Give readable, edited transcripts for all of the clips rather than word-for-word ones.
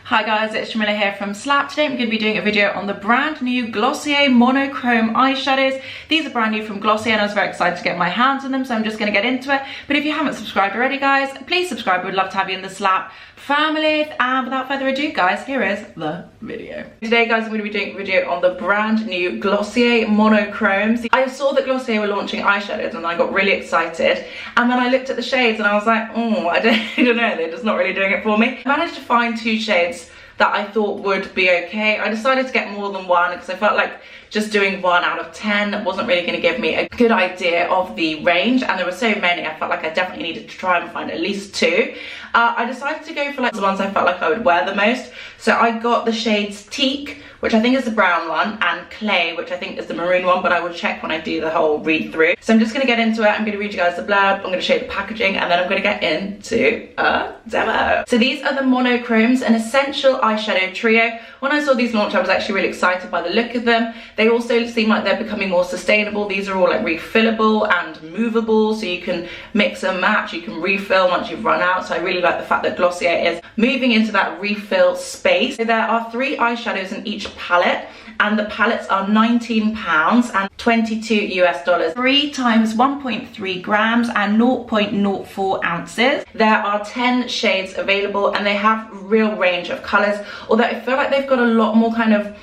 Hi guys, it's Jamila here from Slap. Today I'm going to be doing a video on the brand new Glossier Monochrome eyeshadows. These are brand new from Glossier and I was very excited to get my hands on them, so I'm just going to get into it. But if you haven't subscribed already guys, please subscribe. We'd love to have you in the Slap family. And without further ado guys, here is the video. Today guys, I'm going to be doing a video on the brand new Glossier Monochromes. I saw that Glossier were launching eyeshadows and I got really excited. And then I looked at the shades and I was like, oh, I don't know, they're just not really doing it for me. I managed to find two shades that I thought would be okay. I decided to get more than one because I felt like just doing 1 out of 10 wasn't really going to give me a good idea of the range, and there were so many I felt like I definitely needed to try and find at least two. I decided to go for like the ones I felt like I would wear the most, so I got the shades Teak, which I think is the brown one, and Clay, which I think is the maroon one, but I will check when I do the whole read through. So I'm just going to get into it. I'm going to read you guys the blurb, I'm going to show you the packaging, and then I'm going to get into a demo. So these are the Monochromes, an essential eyeshadow trio. When I saw these launch, I was actually really excited by the look of them. They also seem like they're becoming more sustainable. These are all like refillable and movable, so you can mix and match, you can refill once you've run out. So I really like the fact that Glossier is moving into that refill space. So there are 3 eyeshadows in each palette, and the palettes are £19 and $22 US, 3 times 1.3 grams and 0.04 ounces. There are 10 shades available and they have a real range of colors, although I feel like they've got a lot more kind of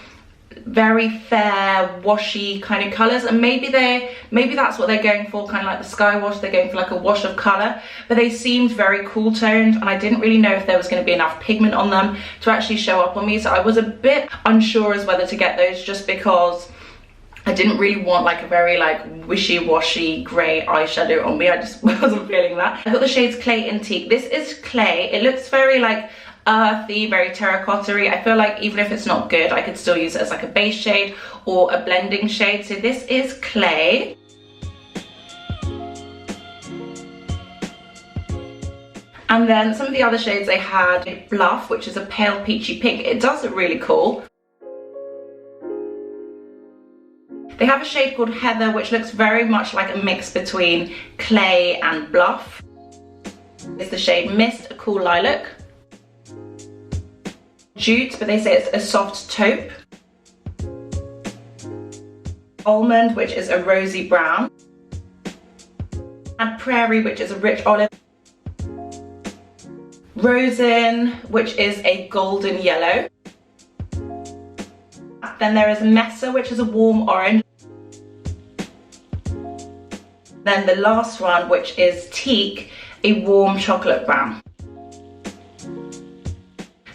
very fair washy kind of colors, and maybe that's what they're going for, kind of like the sky wash. They're going for like a wash of color, but they seemed very cool toned and I didn't really know if there was going to be enough pigment on them to actually show up on me, so I was a bit unsure as whether to get those, just because I didn't really want like a very like wishy-washy grey eyeshadow on me. I just wasn't feeling that. I got the shades Clay and Teak. This is Clay. It looks very like earthy, very terracotta-y. I feel like even if it's not good, I could still use it as like a base shade or a blending shade. So this is Clay. And then some of the other shades they had, a Bluff, which is a pale peachy pink. It does look really cool. They have a shade called Heather, which looks very much like a mix between Clay and Bluff. It's the shade Mist, a cool lilac. Jute, but they say it's a soft taupe. Almond, which is a rosy brown. And Prairie, which is a rich olive. Rosin, which is a golden yellow. Then there is Mesa, which is a warm orange. Then the last one, which is Teak, a warm chocolate brown.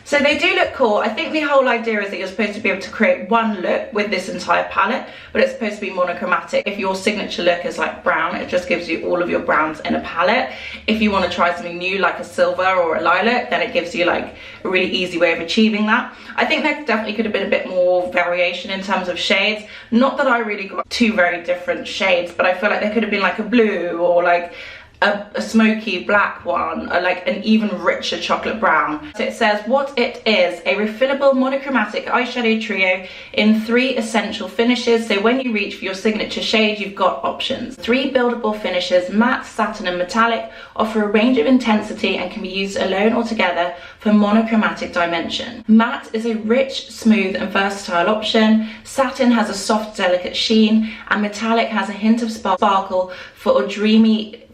So they do look cool. I think the whole idea is that you're supposed to be able to create one look with this entire palette, but it's supposed to be monochromatic. If your signature look is like brown, it just gives you all of your browns in a palette. If you want to try something new like a silver or a lilac, then it gives you like a really easy way of achieving that. I think there definitely could have been a bit more variation in terms of shades. Not that I really got 2 very different shades, but I feel like there could have been like a blue or like a smoky black one, or like an even richer chocolate brown. So it says what it is: a refillable monochromatic eyeshadow trio in 3 essential finishes. So when you reach for your signature shade, you've got options. 3 buildable finishes, matte, satin and metallic, offer a range of intensity and can be used alone or together for monochromatic dimension. Matte is a rich, smooth and versatile option. Satin has a soft, delicate sheen, and metallic has a hint of sparkle for a dreamy,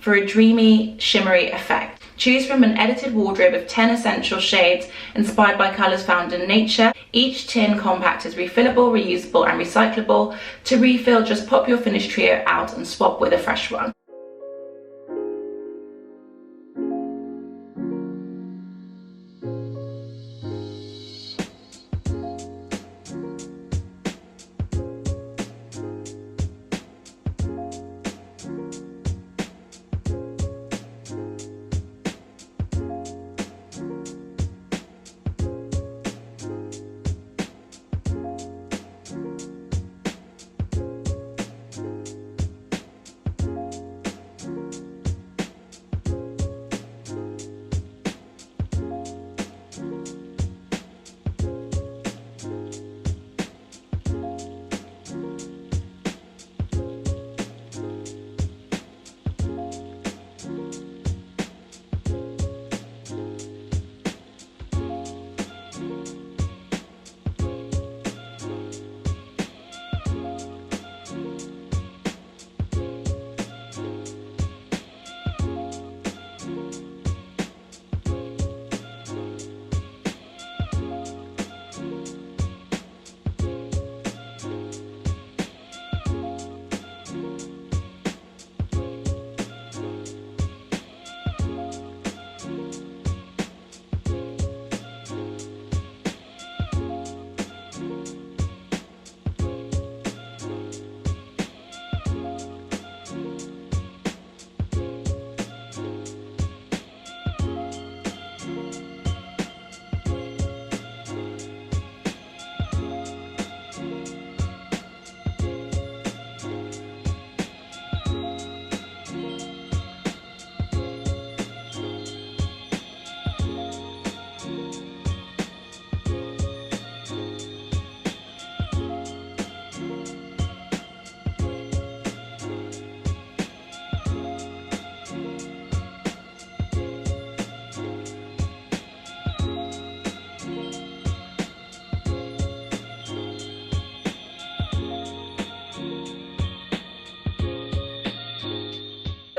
shimmery effect. Choose from an edited wardrobe of 10 essential shades inspired by colours found in nature. Each tin compact is refillable, reusable and recyclable. To refill, just pop your finished trio out and swap with a fresh one.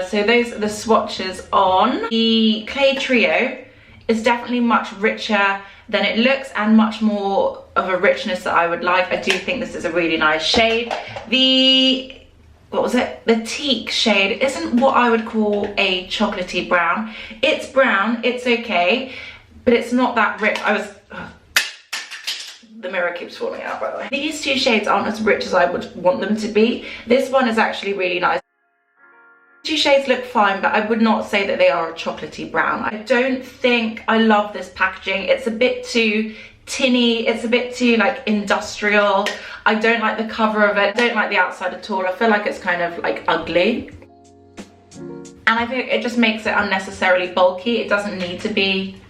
So those are the swatches on. The Clay Trio is definitely much richer than it looks and much more of a richness that I would like. I do think this is a really nice shade. The, what was it? The teak shade isn't what I would call a chocolatey brown. It's brown, it's okay, but it's not that rich. The mirror keeps falling out, by the way. These two shades aren't as rich as I would want them to be. This one is actually really nice. Two shades look fine, but I would not say that they are a chocolatey brown. I don't think I love this packaging. It's a bit too tinny, it's a bit too like industrial. I don't like the cover of it, I don't like the outside at all. I feel like it's kind of like ugly. And I think it just makes it unnecessarily bulky. It doesn't need to be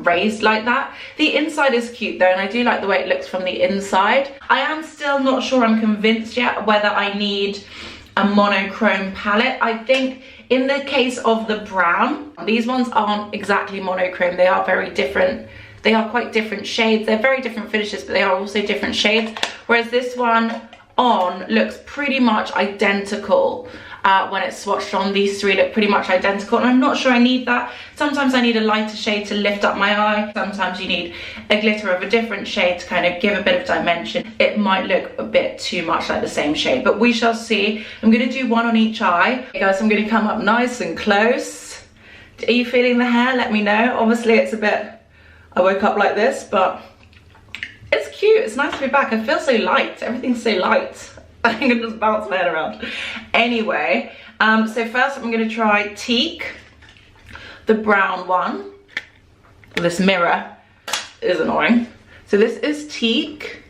raised like that. The inside is cute though, and I do like the way it looks from the inside. I am still not sure, I'm convinced yet whether I need a monochrome palette. I think in the case of the brown, these ones aren't exactly monochrome. They are very different. They are quite different shades. They're very different finishes, but they are also different shades. Whereas this one on looks pretty much identical. When it's swatched on, these three look pretty much identical, and I'm not sure I need that. Sometimes I need a lighter shade to lift up my eye. Sometimes you need a glitter of a different shade to kind of give a bit of dimension. It might look a bit too much like the same shade, but we shall see. I'm going to do one on each eye. Okay, guys, I'm going to come up nice and close. Are you feeling the hair? Let me know. Obviously it's a bit, I woke up like this, but it's cute. It's nice to be back. I feel so light. Everything's so light. I think I just bounced my head around. Anyway, so first I'm going to try Teak, the brown one. This mirror is annoying. So this is Teak.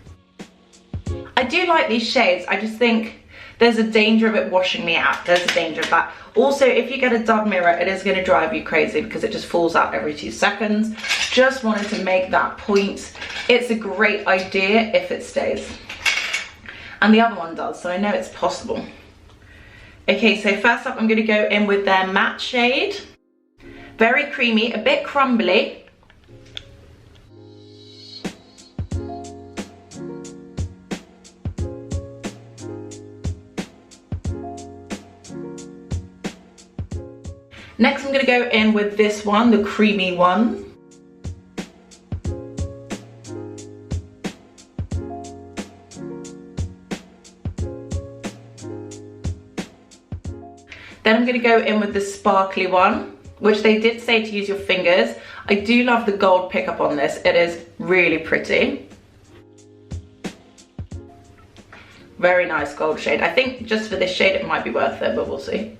I do like these shades. I just think there's a danger of it washing me out. There's a danger of that. Also, if you get a dud mirror, it is going to drive you crazy because it just falls out every 2 seconds. Just wanted to make that point. It's a great idea if it stays. And the other one does, so I know it's possible. Okay, so first up I'm going to go in with their matte shade. Very creamy, a bit crumbly. Next I'm going to go in with this one, the creamy one. Then I'm going to go in with the sparkly one, which they did say to use your fingers. I do love the gold pickup on this. It is really pretty. Very nice gold shade. I think just for this shade it might be worth it, but we'll see.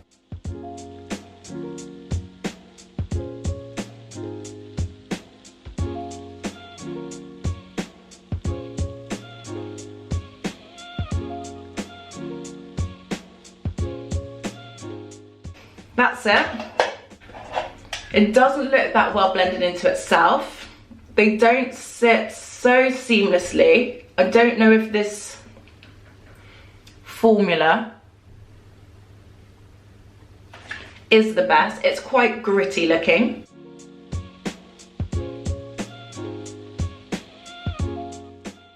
That's it. It doesn't look that well blended into itself. They don't sit so seamlessly. I don't know if this formula is the best. It's quite gritty looking.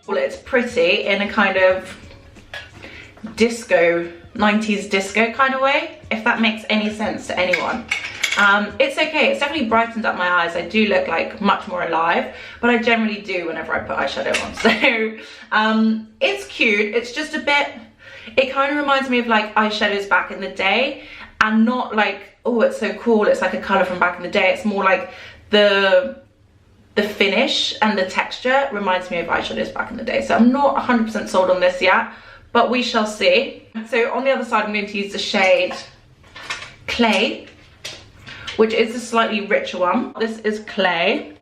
Well, it's pretty in a kind of disco, 90s disco kind of way, if that makes any sense to anyone. It's okay, it's definitely brightened up my eyes. I do look like much more alive, but I generally do whenever I put eyeshadow on. So it's cute. It's just a bit, it kind of reminds me of like eyeshadows back in the day, and not like, oh, it's so cool, it's like a color from back in the day. It's more like the finish and the texture reminds me of eyeshadows back in the day. So I'm not 100% sold on this yet, but we shall see. So on the other side I'm going to use the shade Clay, which is a slightly richer one. This is Clay.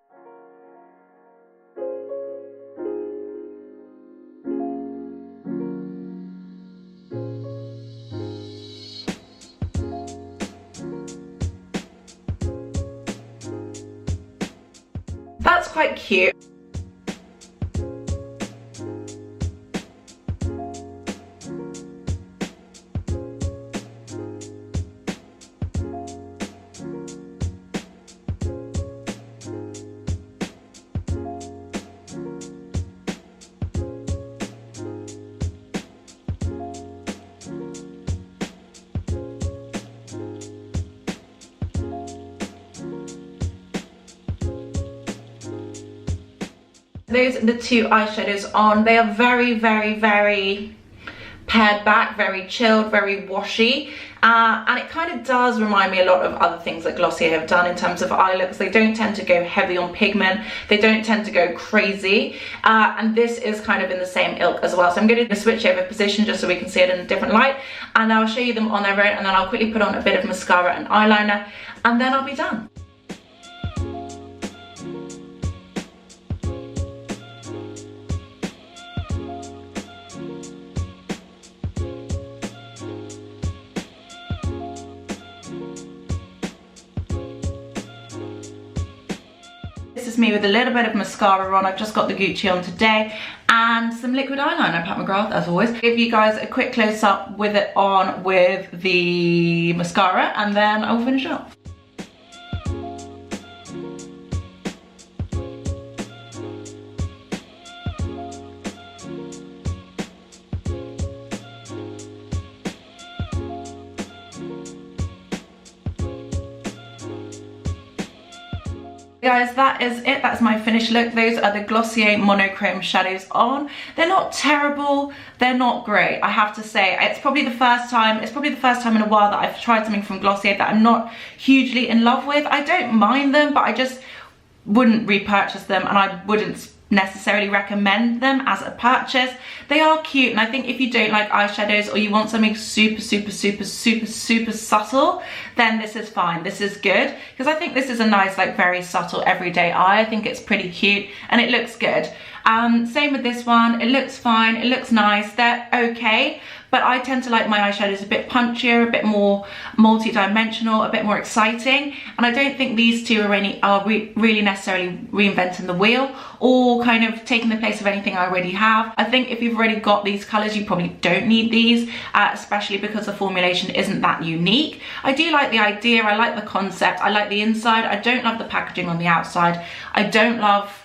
That's quite cute. Those are the two eyeshadows on. They are very, very, very pared back, very chilled, very washy, and it kind of does remind me a lot of other things that Glossier have done in terms of eye looks. They don't tend to go heavy on pigment, they don't tend to go crazy, and this is kind of in the same ilk as well. So I'm going to switch over position just so we can see it in a different light, and I'll show you them on their own, and then I'll quickly put on a bit of mascara and eyeliner, and then I'll be done. This is me with a little bit of mascara on. I've just got the Gucci on today and some liquid eyeliner, Pat McGrath as always. Give you guys a quick close up with it on with the mascara, and then I'll finish up. Guys, that is it. That's my finished look. Those are the Glossier Monochrome shadows on. They're not terrible, they're not great, I have to say. It's probably the first time in a while that I've tried something from Glossier that I'm not hugely in love with. I don't mind them, but I just wouldn't repurchase them, and I wouldn't necessarily recommend them as a purchase. They are cute, and I think if you don't like eyeshadows or you want something super subtle, then this is fine. This is good, because I think this is a nice, like, very subtle everyday eye. I think it's pretty cute and it looks good. Same with this one. It looks fine, it looks nice, they're okay, but I tend to like my eyeshadows a bit punchier, a bit more multi-dimensional, a bit more exciting, and I don't think these two are really necessarily reinventing the wheel or kind of taking the place of anything I already have. I think if you've already got these colours, you probably don't need these, especially because the formulation isn't that unique. I do like the idea, I like the concept, I like the inside. I don't love the packaging on the outside. I don't love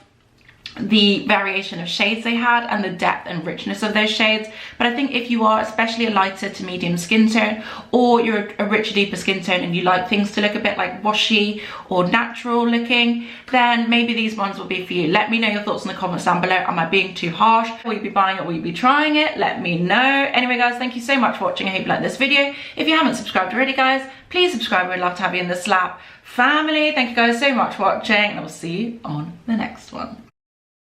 the variation of shades they had and the depth and richness of those shades, but I think if you are especially a lighter to medium skin tone, or you're a richer, deeper skin tone and you like things to look a bit like washy or natural looking, then maybe these ones will be for you. Let me know your thoughts in the comments down below. Am I being too harsh? Will you be buying it? Will you be trying it? Let me know. Anyway guys, thank you so much for watching. I hope you liked this video. If you haven't subscribed already guys, please subscribe. We'd love to have you in the Slap family. Thank you guys so much for watching, and I will see you on the next one.